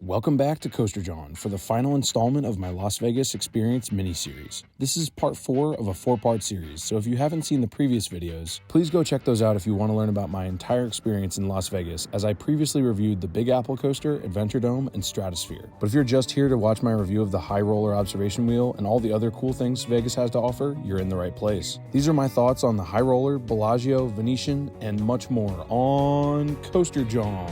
Welcome back to Coaster Jawn for the final installment of my Las Vegas Experience mini-series. This is part 4 of a 4-part series, so if you haven't seen the previous videos, please go check those out if you want to learn about my entire experience in Las Vegas, as I previously reviewed the Big Apple Coaster, Adventure Dome, and Stratosphere. But if you're just here to watch my review of the High Roller Observation Wheel and all the other cool things Vegas has to offer, you're in the right place. These are my thoughts on the High Roller, Bellagio, Venetian, and much more on Coaster Jawn.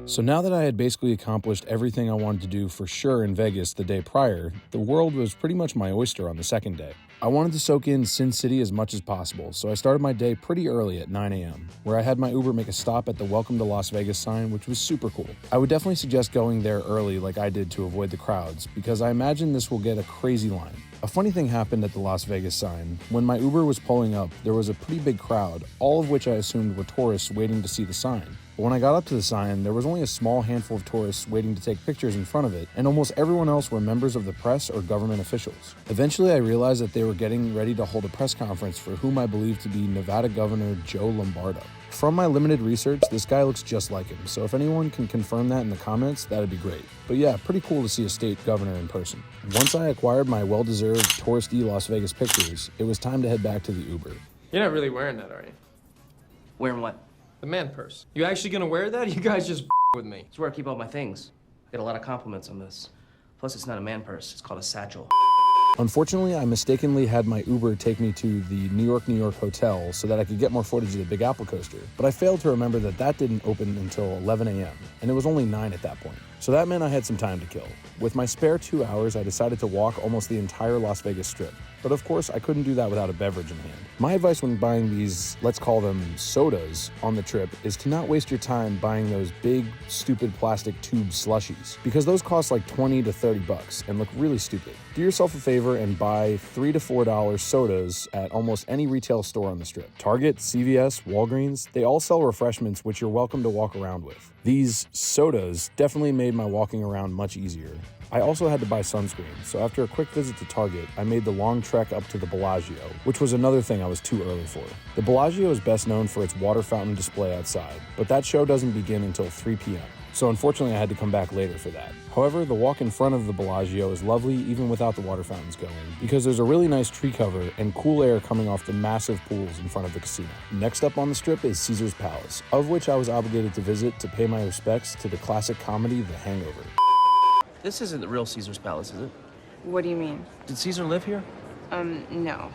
So now that I had basically accomplished everything I wanted to do for sure in Vegas the day prior, the world was pretty much my oyster on the second day. I wanted to soak in Sin City as much as possible, so I started my day pretty early at 9 a.m., where I had my Uber make a stop at the Welcome to Las Vegas sign, which was super cool. I would definitely suggest going there early like I did to avoid the crowds, because I imagine this will get a crazy line. A funny thing happened at the Las Vegas sign. When my Uber was pulling up, there was a pretty big crowd, all of which I assumed were tourists waiting to see the sign. But when I got up to the sign, there was only a small handful of tourists waiting to take pictures in front of it, and almost everyone else were members of the press or government officials. Eventually, I realized that they were getting ready to hold a press conference for whom I believe to be Nevada Governor Joe Lombardo. From my limited research, this guy looks just like him, so if anyone can confirm that in the comments, that'd be great. But yeah, pretty cool to see a state governor in person. Once I acquired my well-deserved touristy Las Vegas pictures, it was time to head back to the Uber. You're not really wearing that, are you? Wearing what? The man purse. You actually gonna wear that? You guys just with me. It's where I keep all my things. Get a lot of compliments on this. Plus, it's not a man purse. It's called a satchel. Unfortunately, I mistakenly had my Uber take me to the New York hotel so that I could get more footage of the Big Apple coaster, but I failed to remember that that didn't open until 11 a.m., and it was only 9 at that point. So that meant I had some time to kill. With my spare 2 hours, I decided to walk almost the entire Las Vegas Strip. But of course, I couldn't do that without a beverage in hand. My advice when buying these, let's call them sodas, on the trip is to not waste your time buying those big, stupid plastic tube slushies, because those cost like 20 to 30 bucks and look really stupid. Do yourself a favor and buy $3 to $4 sodas at almost any retail store on the Strip. Target, CVS, Walgreens, they all sell refreshments which you're welcome to walk around with. These sodas definitely made my walking around much easier. I also had to buy sunscreen, so after a quick visit to Target, I made the long trek up to the Bellagio, which was another thing I was too early for. The Bellagio is best known for its water fountain display outside, but that show doesn't begin until 3 p.m., so unfortunately I had to come back later for that. However, the walk in front of the Bellagio is lovely even without the water fountains going, because there's a really nice tree cover and cool air coming off the massive pools in front of the casino. Next up on the Strip is Caesar's Palace, of which I was obligated to visit to pay my respects to the classic comedy The Hangover. This isn't the real Caesar's Palace, is it? What do you mean? Did Caesar live here? No.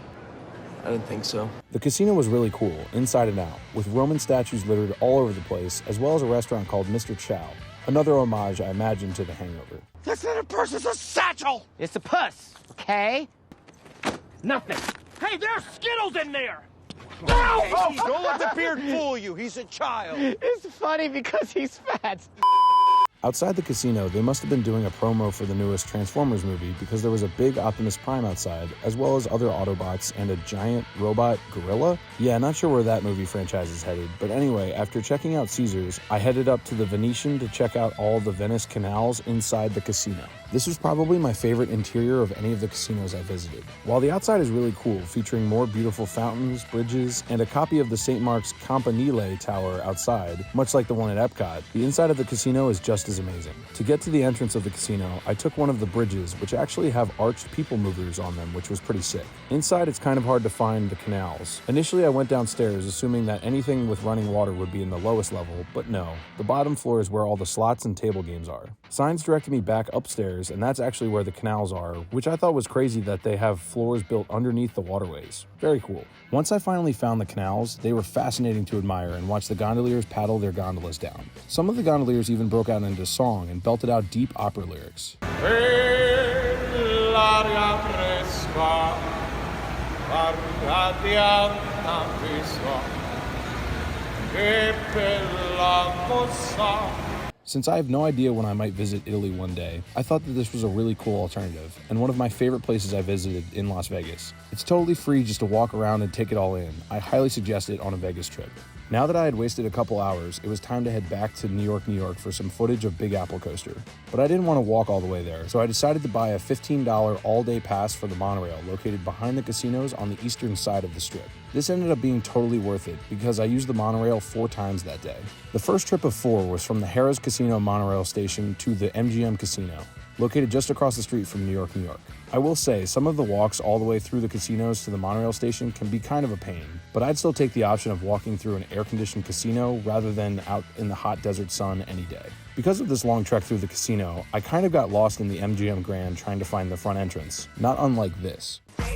I didn't think so. The casino was really cool, inside and out, with Roman statues littered all over the place, as well as a restaurant called Mr. Chow. Another homage, I imagine, to The Hangover. That's not a purse, it's a satchel! It's a puss, okay? Nothing. Hey, there's Skittles in there! No! Don't let the beard fool you, he's a child. It's funny because he's fat. Outside the casino, they must have been doing a promo for the newest Transformers movie because there was a big Optimus Prime outside, as well as other Autobots and a giant robot gorilla? Yeah, not sure where that movie franchise is headed, but anyway, after checking out Caesars, I headed up to the Venetian to check out all the Venice canals inside the casino. This was probably my favorite interior of any of the casinos I visited. While the outside is really cool, featuring more beautiful fountains, bridges, and a copy of the St. Mark's Campanile Tower outside, much like the one at Epcot, the inside of the casino is just as amazing. To get to the entrance of the casino, I took one of the bridges, which actually have arched people movers on them, which was pretty sick. Inside, it's kind of hard to find the canals. Initially, I went downstairs, assuming that anything with running water would be in the lowest level, but no. The bottom floor is where all the slots and table games are. Signs directed me back upstairs, and that's actually where the canals are, which I thought was crazy that they have floors built underneath the waterways. Very cool. Once I finally found the canals, they were fascinating to admire and watch the gondoliers paddle their gondolas down. Some of the gondoliers even broke out into song and belted out deep opera lyrics. Since I have no idea when I might visit Italy one day, I thought that this was a really cool alternative, and one of my favorite places I visited in Las Vegas. It's totally free just to walk around and take it all in. I highly suggest it on a Vegas trip. Now that I had wasted a couple hours, it was time to head back to New York for some footage of Big Apple Coaster. But I didn't want to walk all the way there, so I decided to buy a $15 all-day pass for the Monorail located behind the casinos on the eastern side of the Strip. This ended up being totally worth it because I used the Monorail 4 times that day. The first trip of 4 was from the Harrah's Casino Monorail station to the MGM Casino, located just across the street from New York. I will say, some of the walks all the way through the casinos to the Monorail station can be kind of a pain, but I'd still take the option of walking through an air-conditioned casino rather than out in the hot desert sun any day. Because of this long trek through the casino, I kind of got lost in the MGM Grand trying to find the front entrance, not unlike this. Guys,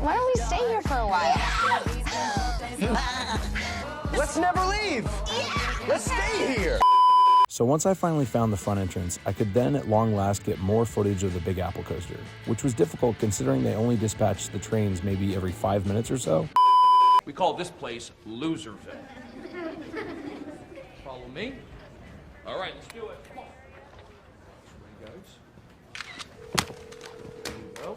why don't we stay here for a while? Let's never leave. Let's stay here. So once I finally found the front entrance, I could then at long last get more footage of the Big Apple Coaster, which was difficult considering they only dispatched the trains maybe every 5 minutes or so. We call this place Loserville. Follow me. All right, let's do it. Come on. There he goes. There you go.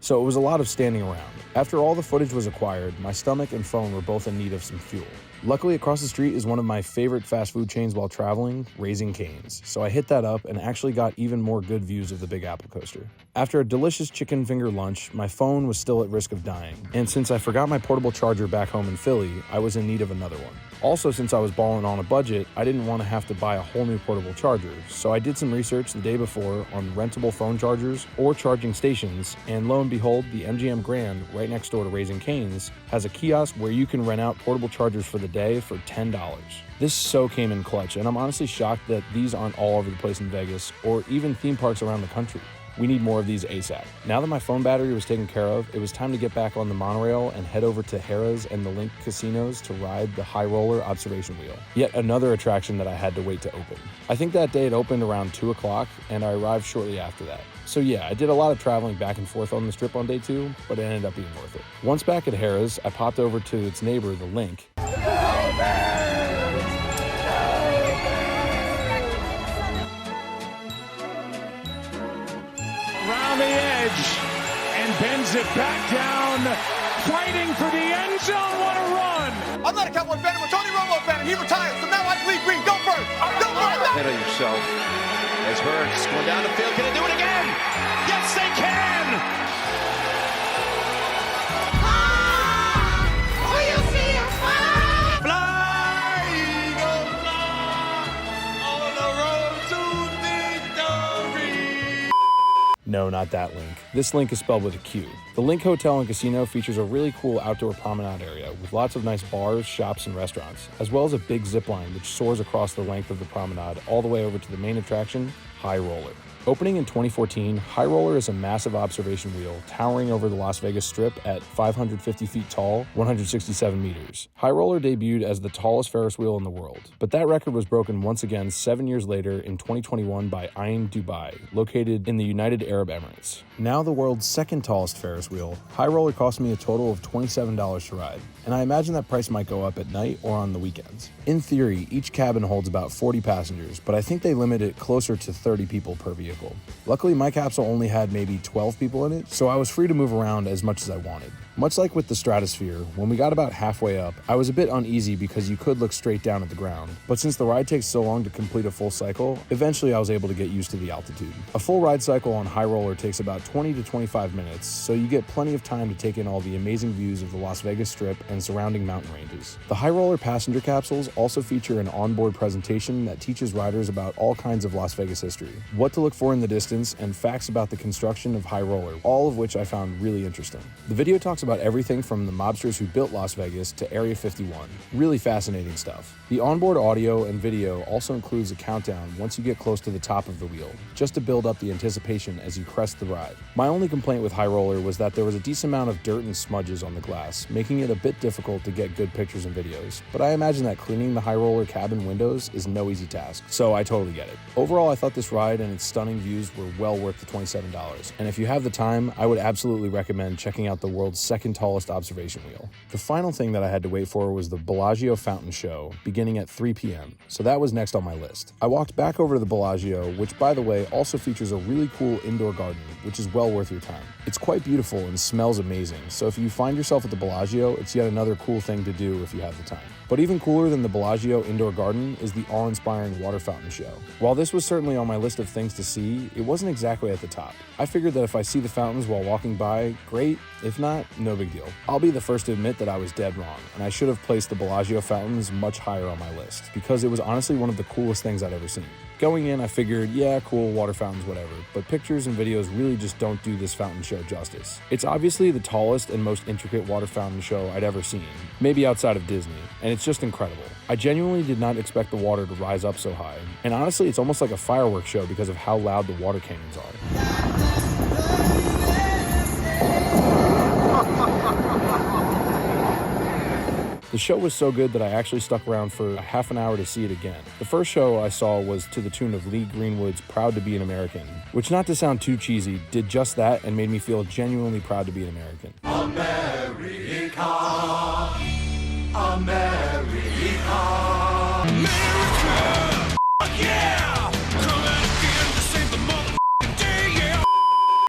So it was a lot of standing around. After all the footage was acquired, my stomach and phone were both in need of some fuel. Luckily, across the street is one of my favorite fast food chains while traveling, Raising Cane's. So I hit that up and actually got even more good views of the Big Apple Coaster. After a delicious chicken finger lunch, my phone was still at risk of dying. And since I forgot my portable charger back home in Philly, I was in need of another one. Also, since I was balling on a budget, I didn't want to have to buy a whole new portable charger. So I did some research the day before on rentable phone chargers or charging stations, and lo and behold, the MGM Grand, right next door to Raising Cane's, has a kiosk where you can rent out portable chargers for the day for $10. This so came in clutch, and I'm honestly shocked that these aren't all over the place in Vegas or even theme parks around the country. We need more of these ASAP. Now that my phone battery was taken care of, it was time to get back on the Monorail and head over to Harrah's and the Linq casinos to ride the High Roller observation wheel. Yet another attraction that I had to wait to open. I think that day it opened around 2 o'clock, and I arrived shortly after that. So yeah, I did a lot of traveling back and forth on the Strip on day 2, but it ended up being worth it. Once back at Harrah's, I popped over to its neighbor, the Linq. Around the edge and bends it back down, fighting for the end zone. What a run! I'm not a Cowboy fan, I'm a Tony Romo fan, and he retired, so now I bleed green. Go Birds! Go Birds! Ahead of yourself. As Hurts going down the field, can they do it again? Yes, they can! Fly, Eagle, fly, on the road to victory! No, not that Linq. This Linq is spelled with a Q. The Linq Hotel and Casino features a really cool outdoor promenade area with lots of nice bars, shops, and restaurants, as well as a big zip line which soars across the length of the promenade all the way over to the main attraction, High Roller. Opening in 2014, High Roller is a massive observation wheel towering over the Las Vegas Strip at 550 feet tall, 167 meters. High Roller debuted as the tallest Ferris wheel in the world, but that record was broken once again 7 years later in 2021 by Ain Dubai, located in the United Arab Emirates. Now the world's second tallest Ferris wheel, High Roller cost me a total of $27 to ride, and I imagine that price might go up at night or on the weekends. In theory, each cabin holds about 40 passengers, but I think they limit it closer to 30 people per vehicle. Luckily, my capsule only had maybe 12 people in it, so I was free to move around as much as I wanted. Much like with the Stratosphere, when we got about halfway up, I was a bit uneasy because you could look straight down at the ground, but since the ride takes so long to complete a full cycle, eventually I was able to get used to the altitude. A full ride cycle on High Roller takes about 20 to 25 minutes, so you get plenty of time to take in all the amazing views of the Las Vegas Strip and surrounding mountain ranges. The High Roller passenger capsules also feature an onboard presentation that teaches riders about all kinds of Las Vegas history, what to look for in the distance, and facts about the construction of High Roller, all of which I found really interesting. The video talks about everything from the mobsters who built Las Vegas to Area 51. Really fascinating stuff. The onboard audio and video also includes a countdown once you get close to the top of the wheel, just to build up the anticipation as you crest the ride. My only complaint with High Roller was that there was a decent amount of dirt and smudges on the glass, making it a bit difficult to get good pictures and videos, but I imagine that cleaning the High Roller cabin windows is no easy task, so I totally get it. Overall, I thought this ride and its stunning views were well worth the $27, and if you have the time, I would absolutely recommend checking out the world's second tallest observation wheel. The final thing that I had to wait for was the Bellagio fountain show, beginning at 3 p.m., so that was next on my list. I walked back over to the Bellagio, which by the way also features a really cool indoor garden, which is well worth your time. It's quite beautiful and smells amazing, so if you find yourself at the Bellagio, it's yet another cool thing to do if you have the time. But even cooler than the Bellagio indoor garden is the awe-inspiring water fountain show. While this was certainly on my list of things to see, it wasn't exactly at the top. I figured that if I see the fountains while walking by, great. If not, no big deal. I'll be the first to admit that I was dead wrong, and I should have placed the Bellagio fountains much higher on my list, because it was honestly one of the coolest things I'd ever seen. Going in, I figured, yeah, cool, water fountains, whatever, but pictures and videos really just don't do this fountain show justice. It's obviously the tallest and most intricate water fountain show I'd ever seen, maybe outside of Disney, and it's just incredible. I genuinely did not expect the water to rise up so high, and honestly, it's almost like a fireworks show because of how loud the water cannons are. The show was so good that I actually stuck around for a half an hour to see it again. The first show I saw was to the tune of Lee Greenwood's Proud to be an American, which, not to sound too cheesy, did just that and made me feel genuinely proud to be an American. America, America, America, yeah! Coming again to save the motherfucking day, yeah!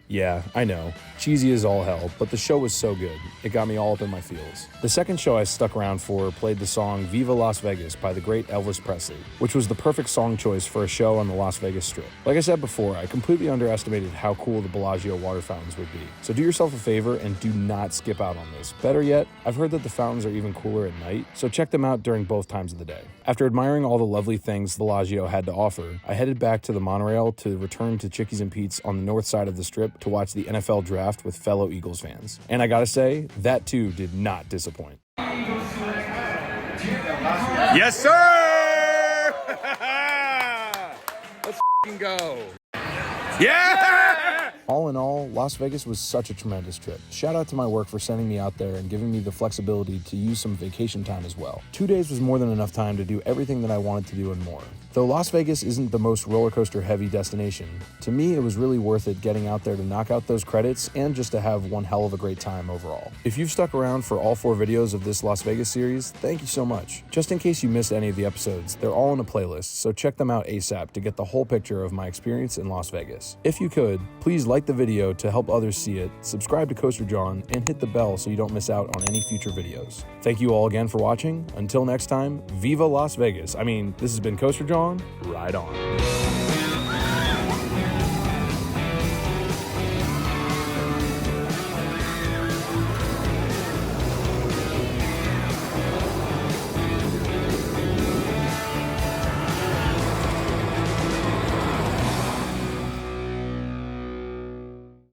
Yeah, I know. Cheesy as all hell, but the show was so good. It got me all up in my feels. The second show I stuck around for played the song Viva Las Vegas by the great Elvis Presley, which was the perfect song choice for a show on the Las Vegas Strip. Like I said before, I completely underestimated how cool the Bellagio water fountains would be. So do yourself a favor and do not skip out on this. Better yet, I've heard that the fountains are even cooler at night, so check them out during both times of the day. After admiring all the lovely things the Bellagio had to offer, I headed back to the Monorail to return to Chickies and Pete's on the north side of the Strip to watch the NFL draft with fellow Eagles fans. And I gotta say, that too did not disappoint. Yes, sir! Let's go. Yeah! All in all, Las Vegas was such a tremendous trip. Shout out to my work for sending me out there and giving me the flexibility to use some vacation time as well. 2 days was more than enough time to do everything that I wanted to do and more. Though Las Vegas isn't the most roller coaster heavy destination, to me it was really worth it getting out there to knock out those credits and just to have one hell of a great time overall. If you've stuck around for all 4 videos of this Las Vegas series, thank you so much. Just in case you missed any of the episodes, they're all in a playlist, so check them out ASAP to get the whole picture of my experience in Las Vegas. If you could, please like the video to help others see it, subscribe to Coaster Jawn, and hit the bell so you don't miss out on any future videos. Thank you all again for watching. Until next time, Viva Las Vegas. This has been Coaster Jawn. Ride on.